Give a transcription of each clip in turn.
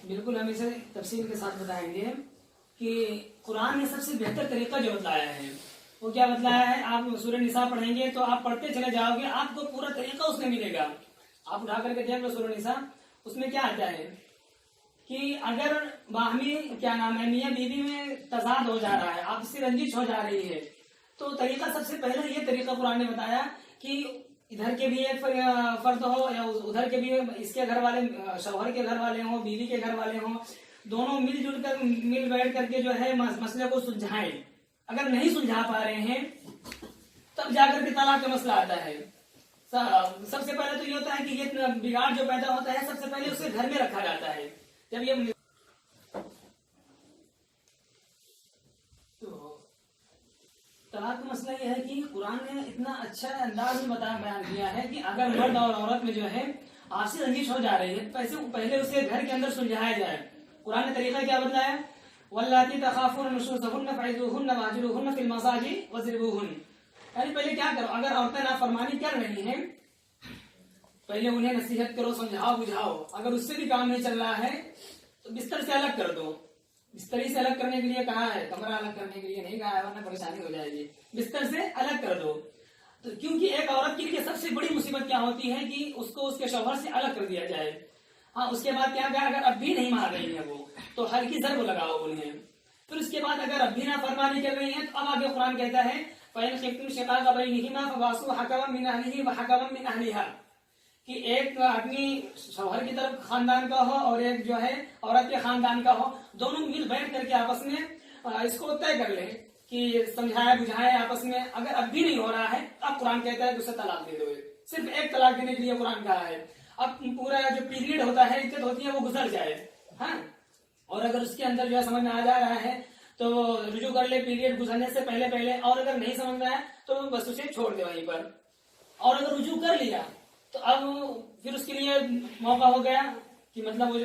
بالکل ہم اسے تفصیل کے ساتھ بتائیں گے کہ قرآن نے سب سے بہتر طریقہ جو بتلایا ہے وہ کیا بتلایا ہے. آپ سورہ نساء پڑھیں گے تو آپ پڑھتے چلے جاؤ گے، آپ کو پورا طریقہ اس میں ملے گا. آپ اٹھا کر کے دیکھ لو سورہ نساء، اس میں کیا آتا ہے کہ اگر باہمی کیا نام ہے میاں بیوی میں تضاد ہو جا رہا ہے، آپسی رنجش ہو جا رہی ہے، تو طریقہ سب سے پہلے یہ طریقہ قرآن نے بتایا کہ ادھر کے بھی ایک فرد ہو یا ادھر کے بھی اس کے گھر والے، شوہر کے گھر والے ہوں، بیوی کے گھر والے ہوں، دونوں مل بیٹھ کر کے جو ہے مسئلے کو سلجھائیں. اگر نہیں سلجھا پا رہے ہیں تب جا کر کے طلاق کا مسئلہ آتا ہے. سب سے پہلے تو یہ ہوتا ہے کہ یہ بگاڑ جو پیدا ہوتا ہے سب سے پہلے اسے گھر میں رکھا جاتا ہے. جب یہ طلاق کا مسئلہ یہ ہے کہ قرآن نے اتنا اچھا انداز میں بیان کیا ہے کہ اگر مرد اور عورت میں جو ہے آپسی رنجش ہو جا رہی ہے پہلے اسے گھر کے اندر سلجھایا جائے. قرآن نے طریقہ کیا بتلایا؟ واللاتی تخافون نشوزهن فعظوهن واهجروهن في المضاجع واضربوهن. یعنی پہلے کیا کرو، اگر عورتیں نافرمانی کر رہی ہیں پہلے انہیں نصیحت کرو، سمجھاؤ بجھاؤ. اگر اس سے بھی کام نہیں چل رہا ہے تو بستر سے الگ کر دو. بستری سے الگ کرنے کے لیے کہا ہے، کمرہ الگ کرنے کے لیے نہیں کہا ہے ورنہ پریشانی ہو جائے گی. بستر سے الگ کر دو. تو کیونکہ ایک عورت کے لیے سب سے بڑی مصیبت کیا ہوتی ہے کہ اس کو اس کے شوہر سے الگ کر دیا جائے. ہاں اس کے بعد کیا کہا، اگر اب بھی نہیں مان رہی ہے وہ تو ہلکی ضرب لگاؤ انہیں. پھر اس کے بعد اگر اب بھی نافرمانی کر رہی ہیں تو اب آگے قرآن کہتا ہے فَإِنْ خِفْتُمْ شِقَاقَ بَيْنِهِمَا فَبَعْثُوا حَكَمًا مِنْ أَهْلِهِ وَحَكَمًا مِنْ أَهْلِهَا. کہ ایک آدمی شوہر کی طرف خاندان کا ہو اور ایک جو ہے عورت کے خاندان کا ہو، دونوں مل بیٹھ کر کے آپس میں اس کو طے کر لیں کہ سمجھائے بجھائے آپس میں. اگر اب بھی نہیں ہو رہا ہے اب قرآن کہتا ہے کہ اسے طلاق دے دو. صرف ایک طلاق دینے کے لیے قرآن کہا ہے. اب پورا جو پیریڈ ہوتا ہے، عدت ہوتی ہے، وہ گزر جائے. ہاں اور اگر اس کے اندر جو ہے سمجھ میں آ جا رہا ہے تو رجوع کر لے پیریڈ گزرنے سے پہلے. اور اگر نہیں سمجھ میں آیا تو بس اسے چھوڑ دے وہیں پر. اور اگر رجوع کر لیا تو اب پھر اس کے لیے موقع ہو گیا کہ مطلب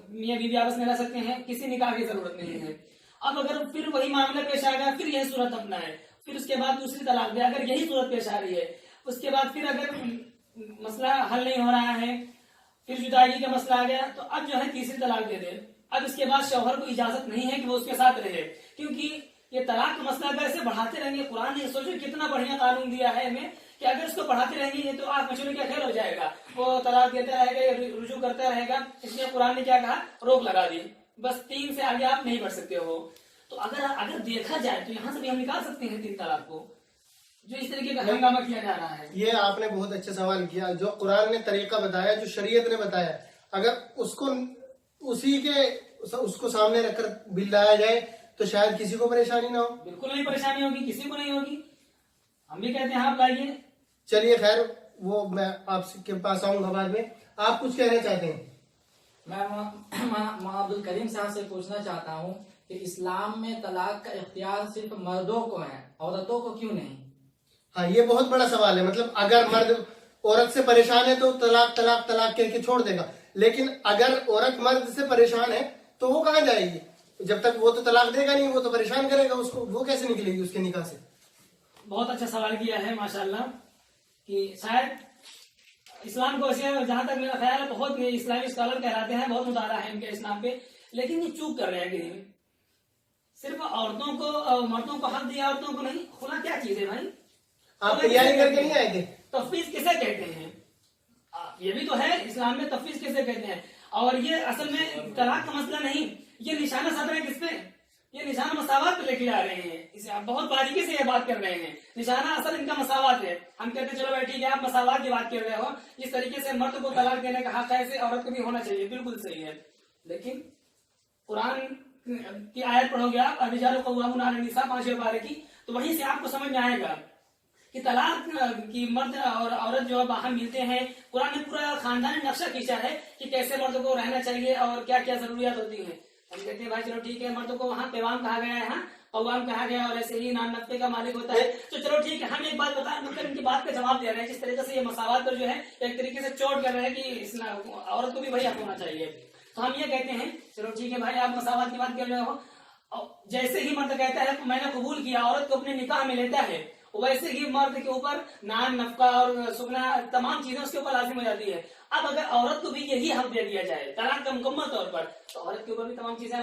میاں بیوی آپس میں رہ سکتے ہیں، کسی نکاح کی ضرورت نہیں ہے. اب اگر پھر وہی معاملہ پیش آ گیا پھر یہی صورت اپنا ہے، پھر اس کے بعد دوسری طلاق دے. اگر یہی صورت پیش آ رہی ہے اس کے بعد پھر اگر مسئلہ حل نہیں ہو رہا ہے، پھر جدائی کا مسئلہ آ گیا تو اب جو ہے تیسری طلاق دے دے. اب اس کے بعد شوہر کو اجازت نہیں ہے کہ وہ اس کے ساتھ رہے، کیونکہ یہ طلاق کا مسئلہ اگر اسے بڑھاتے رہیں گے، قرآن نے سوچو کتنا بڑھیا قانون دیا ہے ہمیں کہ اگر اس کو پڑھاتے رہیں گے یہ تو آگ مچھلی کا کھیل ہو جائے گا. وہ طلاق دیتا رہے گا، رجوع کرتا رہے گا. اس لیے قرآن نے کیا کہا، روک لگا دی، بس 3 سے آگے آپ نہیں بڑھ سکتے ہو. تو اگر دیکھا جائے تو یہاں سے بھی ہم نکال سکتے ہیں 3 طلاق کو، جو اس طریقے کا ہنگامہ کیا جا رہا ہے. یہ آپ نے بہت اچھا سوال کیا. جو قرآن نے طریقہ بتایا، جو شریعت نے بتایا، اگر اس کو سامنے رکھ کر بل لایا جائے تو شاید کسی کو پریشانی نہ ہو. بالکل نہیں پریشانی ہوگی، کسی کو نہیں ہوگی. ہم بھی کہتے ہیں آپ لائیے. چلیے خیر، وہ میں آپ کے پاس آؤں گا بعد میں. آپ کچھ کہنا چاہتے ہیں؟ میں مولانا عبد الکریم صاحب سے پوچھنا چاہتا ہوں کہ اسلام میں طلاق کا اختیار صرف مردوں کو ہے، عورتوں کو کیوں نہیں؟ ہاں یہ بہت بڑا سوال ہے. مطلب اگر مرد عورت سے پریشان ہے تو طلاق طلاق طلاق کہہ کے چھوڑ دے گا، لیکن اگر عورت مرد سے پریشان ہے تو وہ کہاں جائے گی؟ جب تک وہ تو طلاق دے گا نہیں، وہ تو پریشان کرے گا اس کو، وہ کیسے نکلے گی اس کے نکاح سے؟ بہت اچھا سوال کیا ہے ماشاءاللہ. کہ شاید اسلام کو ویسے جہاں تک میرا خیال ہے بہت اسلامی اسکالر کہلاتے ہیں، بہت مطالعہ ہے ان کے اسلام پہ، لیکن یہ چوک کر رہے ہیں کہ صرف عورتوں کو مردوں کو حق دیا، عورتوں کو نہیں. خلا کیا چیز ہے بھائی؟ آپ تیاری کر کے نہیں آئے تھے؟ تفویض کسے کہتے ہیں؟ یہ بھی تو ہے اسلام میں تفویض کسے کہتے ہیں. اور یہ اصل میں طلاق کا مسئلہ نہیں، یہ نشانہ سب رہے کس پہ؟ یہ نشانہ مساوات پہ لے کے جا رہے ہیں. اسے آپ بہت باریکی سے یہ بات کر رہے ہیں. نشانہ اصل ان کا مساوات ہے. ہم کہتے ہیں چلو بھائی ٹھیک ہے آپ مساوات کی بات کر رہے ہو، اس طریقے سے مرد کو طلاق دینے کا حق ہے، ایسے عورت کو بھی ہونا چاہیے، بالکل صحیح ہے. لیکن قرآن کی آیت پڑھو گے آپ، الرجال قوامون علی النساء 5 پارے کی، تو وہیں سے آپ کو سمجھ میں آئے گا کہ طلاق کی مرد اور عورت جو باہم ملتے ہیں. قرآن نے پورا خاندانی نقشہ کھینچا ہے کہ کیسے مرد کو رہنا چاہیے اور کیا کیا ضروریات ہوتی ہیں. ہم کہتے ہیں بھائی چلو ٹھیک ہے، مرد کو وہاں پیوام کہا گیا ہے، ہاں قوام کہا گیا، اور ایسے ہی نان نفے کا مالک ہوتا ہے. تو چلو ٹھیک ہے، ہم ایک بات بتا مطلب ان کی بات کا جواب دے رہے ہیں، جس طریقے سے یہ مساوات پر جو ہے ایک طریقے سے چوٹ کر رہے ہیں کہ عورت کو بھی وہی حق ہونا چاہیے. تو ہم یہ کہتے ہیں چلو ٹھیک ہے بھائی آپ مساوات کی بات کر رہے ہو، جیسے ہی مرد کہتا ہے میں نے قبول کیا، عورت کو اپنے نکاح میں لیتا ہے، ویسے ہی مرد کے اوپر نان نفقہ اور سکنا تمام چیزیں اس کے اوپر لازم ہو جاتی ہے. اب اگر عورت کو بھی یہی حق دے دیا جائے طلاق کا مکمل طور پر تو عورت کے اوپر بھی تمام چیزیں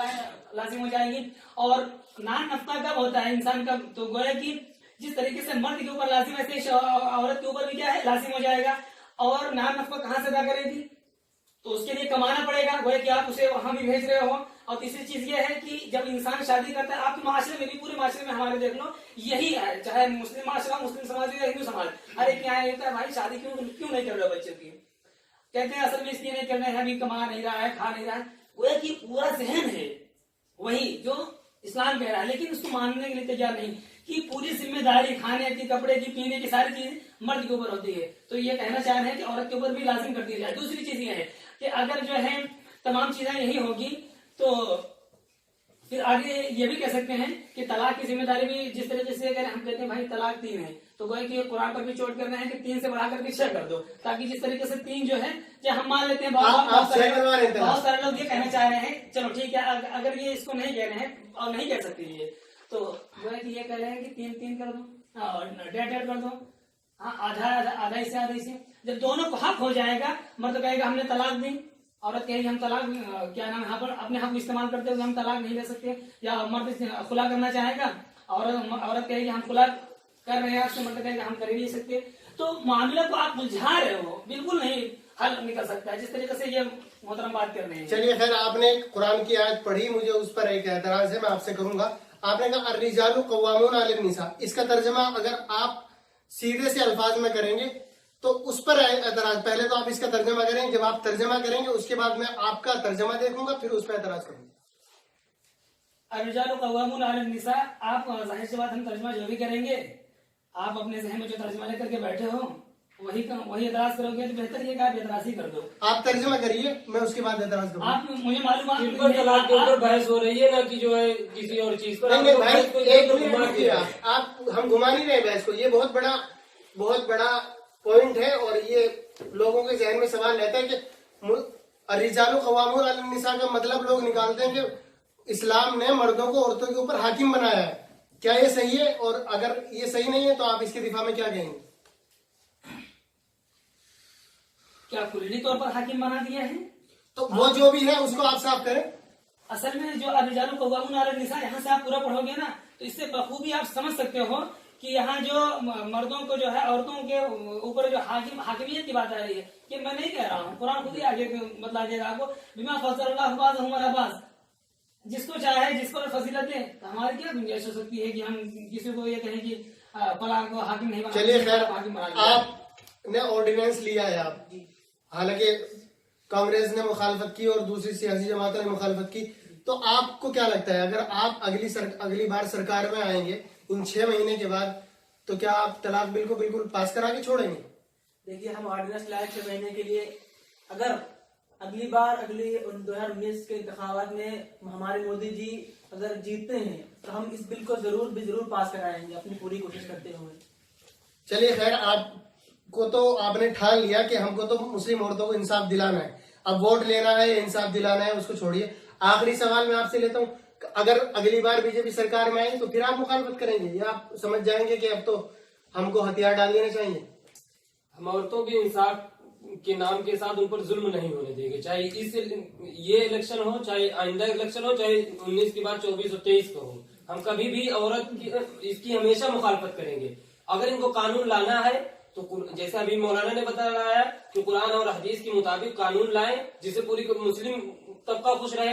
لازم ہو جائیں گی. اور نان نفقہ کب ہوتا ہے انسان کا, تو گویا کہ جس طریقے سے مرد کے اوپر لازم ہے ایسے عورت کے اوپر بھی کیا ہے لازم ہو جائے گا. اور نان نفقہ کہاں سے ادا کرے گی, تو اس کے لیے کمانا پڑے گا, گویا کہ آپ اسے وہاں بھی بھیج رہے ہو. اور تیسری چیز یہ ہے کہ جب انسان شادی کرتا ہے, آپ کے معاشرے میں بھی, پورے معاشرے میں ہمارے دیکھ لو یہی ہے, چاہے مسلم معاشرہ, مسلم سماج یا ہندو سماج, ہر ایک یہاں ہوتا ہے بھائی شادی کیوں نہیں کر رہے ہو بچوں کی, کہتے ہیں اصل میں اس لیے نہیں کرنا ہے, ابھی کما نہیں رہا ہے, کھا نہیں رہا ہے. گویا کہ پورا ذہن ہے وہی جو اسلام کہہ رہا ہے, لیکن اس کو ماننے کے لیے تیار نہیں کہ پوری ذمہ داری کھانے کی, کپڑے کی, پینے کی ساری چیز مرد کے اوپر ہوتی ہے. تو یہ کہنا چاہ رہے ہیں کہ عورت کے اوپر بھی لازم کر دیا جائے. دوسری چیز یہ ہے کہ اگر جو ہے تمام چیزیں یہی ہوگی تو پھر آگے یہ بھی کہہ سکتے ہیں کہ طلاق کی ذمہ داری بھی جس طریقے سے اگر ہم کہتے ہیں بھائی طلاق 3 ہے, تو گویا کہ قرآن پر بھی چوٹ کرنا ہے کہ 3 سے بڑھا کر کے 6 کر دو, تاکہ جس طریقے سے 3 جو ہے ہم مان لیتے ہیں, بہت سارے لوگ یہ کہنا چاہ رہے ہیں چلو ٹھیک ہے, اگر یہ اس کو نہیں کہہ رہے ہیں اور نہیں کہہ سکتے یہ, تو گویا کہ یہ کہہ رہے ہیں کہ 3 کر دو اور 1.5 کر دو, آدھا اسے آدھا اسے. جب دونوں کو حق ہو جائے گا, مرد کہے گا ہم نے طلاق دی, عورت کہے گی ہم طلاق کیا نام یہاں پر اپنے حق استعمال کرتے ہوئے ہم طلاق نہیں لے سکتے, یا مرد خلا کرنا چاہے گا, عورت کہے گی ہم خلا کر رہے ہیں, مرد کہے گا ہم کر ہی نہیں سکتے. تو معاملہ کو آپ الجھا رہے ہو, بالکل نہیں حل نکل سکتا ہے جس طریقے سے یہ محترم بات کر رہے ہیں. چلیے خیر, آپ نے قرآن کی آیت پڑھی, مجھے اس پر ایک اعتراض ہے, میں آپ سے کروں گا. آپ نے کہا الرجال قوامون علی النساء, اس کا ترجمہ اگر آپ سیدھے سے الفاظ میں کریں گے تو اس پر اعتراض, پہلے تو آپ اس کا ترجمہ کریں, جب آپ ترجمہ کریں گے اس کے بعد میں آپ کا ترجمہ دیکھوں گا, پھر اس پہ اعتراض کروں گا. الرجال قوامون علی النساء, آپ ظاہر سی بات ہم ترجمہ جو بھی کریں گے, آپ اپنے ذہن میں جو ترجمہ لے کر کے بیٹھے ہو وہی اعتراض کرو گے, تو بہتر یہ کہ آپ اعتراض ہی کر دو. آپ ترجمہ کریے, میں اس کے بعد اعتراض کروں گا. آپ مجھے معلومات طلاق کے اوپر بحث ہو رہی ہے, نہ کہ جو ہے کسی اور چیز پر. نہیں بھائی, ایک منٹ رکیے آپ, ہم گھما نہیں رہے بحث کو, یہ بہت بڑا پوائنٹ ہے, اور یہ لوگوں کے ذہن میں سوال رہتا ہے کہ الرجال قوامون علی النساء کا مطلب لوگ نکالتے ہیں کہ اسلام نے مردوں کو عورتوں کے اوپر حاکم بنایا ہے. کیا یہ صحیح ہے؟ اور اگر یہ صحیح نہیں ہے تو آپ اس کے دفاع میں کیا کہیں گے؟ کیا کلی طور پر حاکم بنا دیا ہے؟ تو وہ جو بھی ہے اس کو آپ صاف کریں. اصل میں جو الرجال قوامون علی النساء یہاں سے آپ پورا پڑھو گے نا, تو اس سے بخوبی آپ سمجھ سکتے ہو کہ یہاں جو مردوں کو جو ہے عورتوں کے اوپر جو حاکمیت کی بات آ رہی ہے, کہ میں نہیں کہہ رہا ہوں, قرآن خود ہی آگے بتلا دے گا آپ کو, بما فضل اللہ بعضهم علی بعض, جس کو چاہے جس کو فضیلت دے. ہماری کیا گنجائش ہو سکتی ہے کہ ہم کسی کو یہ کہیں کہ فلاں کو حاکم نہیں بنا. چلیے خیر, آپ نے آرڈیننس لیا ہے, آپ حالانکہ کانگریس نے مخالفت کی اور دوسری سیاسی جماعتوں نے مخالفت کی, تو آپ کو کیا لگتا ہے اگر آپ اگلی بار سرکار میں آئیں گے ان 6 مہینے کے بعد, تو کیا آپ طلاق بل کو بالکل پاس کرا کے چھوڑیں گے؟ دیکھیے, ہم آرڈیننس لائے 6 مہینے کے لیے. اگر اگلی بار 2019 کے انتخابات میں ہمارے مودی جی اگر جیتتے ہیں تو ہم اس بل کو ضرور پاس کرائیں گے, اپنی پوری کوشش کرتے ہوئے. چلیے خیر, آپ کو تو آپ نے ٹھان لیا کہ ہم کو تو مسلم عورتوں کو انصاف دلانا ہے, اب ووٹ لینا ہے, انصاف دلانا ہے, اس کو چھوڑیے. آخری سوال میں آپ سے لیتا ہوں, اگر اگلی بار بی جے پی سرکار میں آئے تو پھر آپ مخالفت کریں گے, یا آپ سمجھ جائیں گے کہ اب تو ہم کو ہتھیار ڈال دینے چاہیے؟ ہم عورتوں کے انصاف کے نام کے ساتھ ان پر ظلم نہیں ہونے دیں گے, چاہے یہ الیکشن ہو, چاہے آئندہ الیکشن ہو, چاہے 19 کے بعد 24 اور 23 کا ہو. ہم کبھی بھی عورت کی اس کی ہمیشہ مخالفت کریں گے. اگر ان کو قانون لانا ہے تو جیسا ابھی مولانا نے بتایا کہ قرآن اور حدیث کے مطابق قانون لائیں جسے پوری مسلم طبقہ خوش رہے.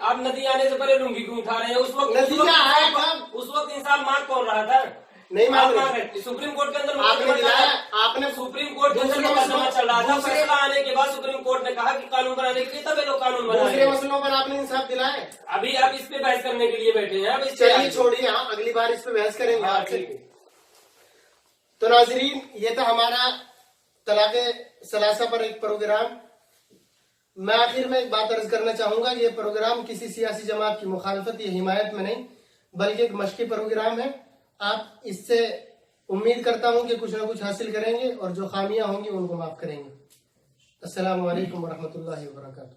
آپ ندی آنے سے پہلے لنگی کیوں اٹھا رہے ہیں؟ اس وقت انصاف مانگ کون رہا تھا؟ نہیں مانگ رہے. سپریم کورٹ کے اندر آپ نے سپریم کورٹ کے اندر مقدمہ چل رہا تھا, فیصلہ آنے کے بعد سپریم کورٹ نے کہا کہ قانون بنانے کے لیے تب یہ لوگ قانون بنائیں. دوسرے مسئلوں پر آپ نے انصاف دلایا. ابھی آپ اس پہ بحث کرنے کے لیے بیٹھے ہیں. چلیے چھوڑیے, ہاں اگلی بار اس پہ بحث کریں گے آپ سے. تو ناظرین, یہ تھا ہمارا طلاق ثلاثہ پر ایک پروگرام. میں آخر میں ایک بات عرض کرنا چاہوں گا, یہ پروگرام کسی سیاسی جماعت کی مخالفت یا حمایت میں نہیں, بلکہ ایک مشقی پروگرام ہے. آپ اس سے امید کرتا ہوں کہ کچھ نہ کچھ حاصل کریں گے, اور جو خامیاں ہوں گی ان کو معاف کریں گے. السلام علیکم ورحمۃ اللہ وبرکاتہ.